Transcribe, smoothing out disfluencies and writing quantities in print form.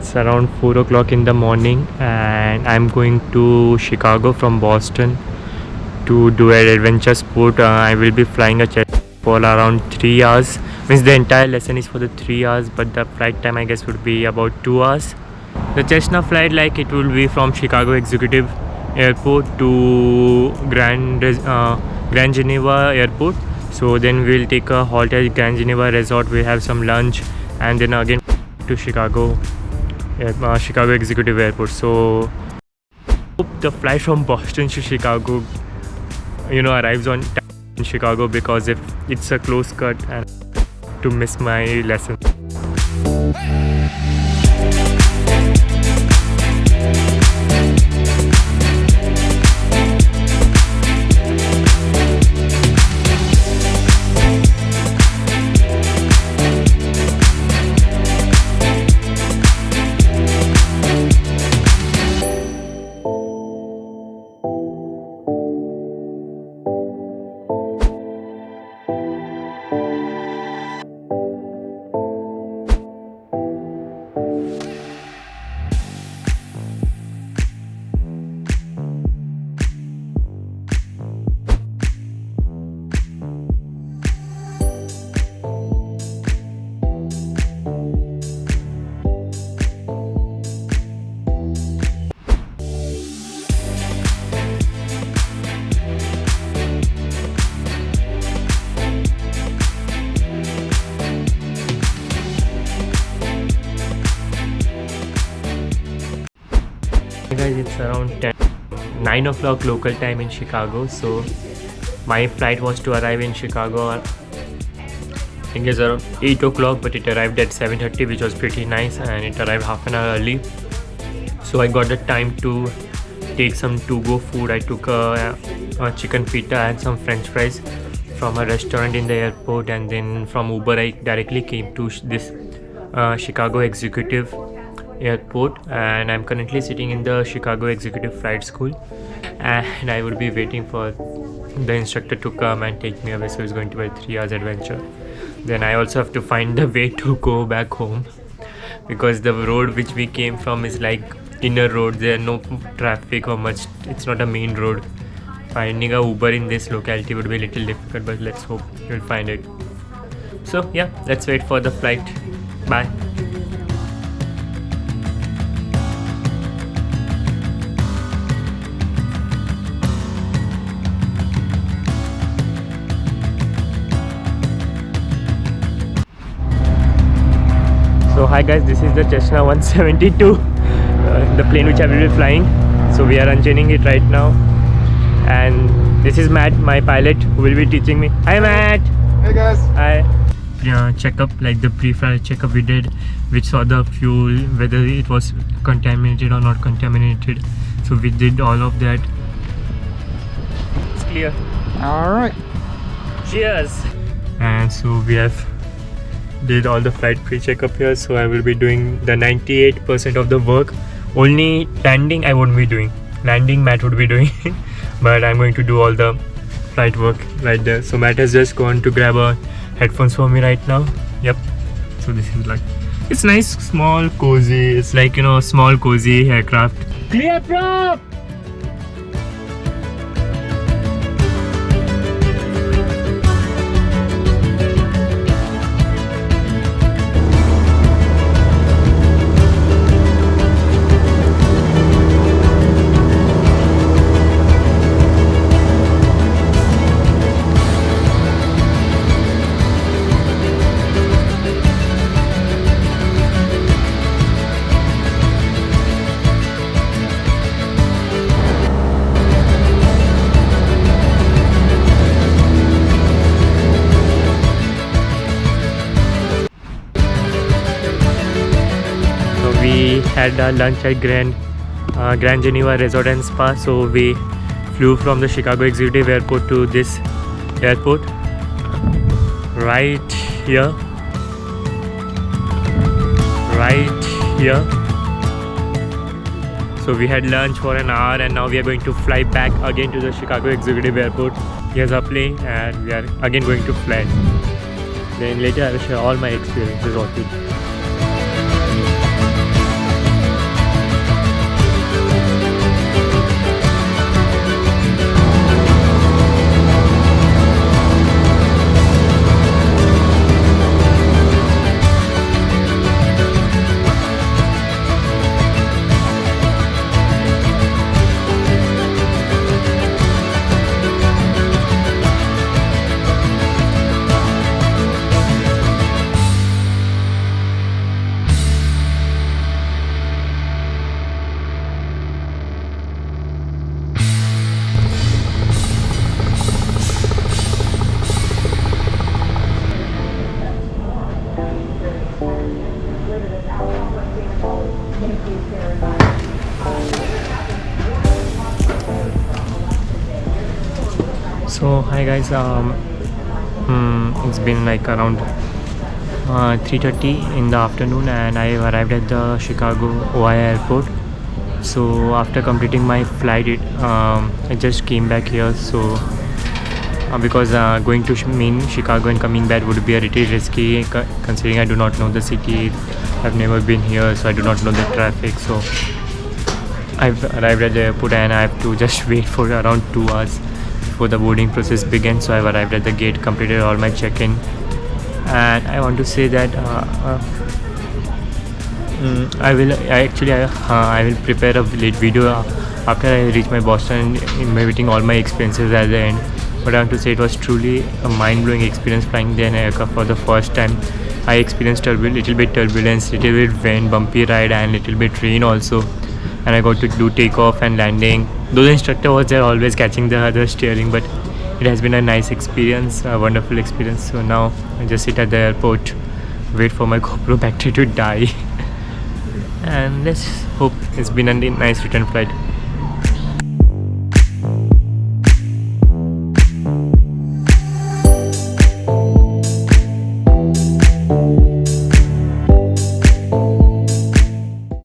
it's around 4 o'clock in the morning and I'm going to Chicago from Boston to do an adventure sport. I will be flying a jet for around 3 hours. Means the entire lesson is for the 3 hours, but the flight time I guess would be about 2 hours. The Cessna flight, like, it will be from Chicago Executive Airport to Grand Geneva Airport. So then we'll take a halt at Grand Geneva Resort. We'll have some lunch and then again to Chicago Executive Airport. So hope the flight from Boston to Chicago, arrives on time in Chicago, because if it's a close cut and to miss my lesson. Guys, it's around 9 o'clock local time in Chicago. So my flight was to arrive in Chicago, I think it's around 8 o'clock, but it arrived at 7:30, which was pretty nice, and it arrived half an hour early. So I got the time to take some to-go food. I took a chicken pita and some french fries from a restaurant in the airport, and then from Uber I directly came to this Chicago Executive Airport, and I'm currently sitting in the Chicago Executive Flight School, and I would be waiting for the instructor to come and take me away. So it's going to be a 3 hours adventure. Then I also have to find the way to go back home, because the road which we came from is like inner road. There are no traffic or much. It's not a main road. Finding a Uber in this locality would be a little difficult, but let's hope we'll find it. So yeah, let's wait for the flight. Bye. So hi guys, this is the Cessna 172, the plane which I will be flying. So we are unchaining it right now, and this is Matt, my pilot, who will be teaching me. Hi Matt! Hey guys! Hi! Checkup, like the pre-flight checkup we did, which saw the fuel, whether it was contaminated or not contaminated. So we did all of that. It's clear. Alright. Cheers! And so we have did all the flight pre-checkup here, so I will be doing the 98% of the work. Only landing I won't be doing. Landing Matt would be doing but I'm going to do all the flight work right there. So Matt has just gone to grab a headphones for me right now. Yep. So this is like, it's nice, small, cozy. It's like, small, cozy aircraft. Clear prop! We had a lunch at Grand Geneva Resort and Spa. So we flew from the Chicago Executive Airport to this airport right here. So we had lunch for an hour, and now we are going to fly back again to the Chicago Executive Airport. Here's our plane, and we are again going to fly. Then later I will share all my experiences also. So hi guys, it's been like around 3:30 in the afternoon, and I arrived at the Chicago O'Hare airport. So after completing my flight, I just came back here. So because going to Chicago and coming back would be a little risky, considering I do not know the city. I've never been here, so I do not know the traffic. So I've arrived at the airport and I have to just wait for around 2 hours before the boarding process begins. So I've arrived at the gate, completed all my check-in, and I want to say that I will prepare a late video after I reach my Boston, inviting all my experiences at the end. But I want to say it was truly a mind-blowing experience flying the aircraft for the first time. I experienced little bit turbulence, little bit wind, bumpy ride, and little bit rain also. And I got to do takeoff and landing. Though the instructor was there always catching the other steering, but it has been a nice experience, a wonderful experience. So now I just sit at the airport, wait for my GoPro battery to die, and let's hope it's been a nice return flight.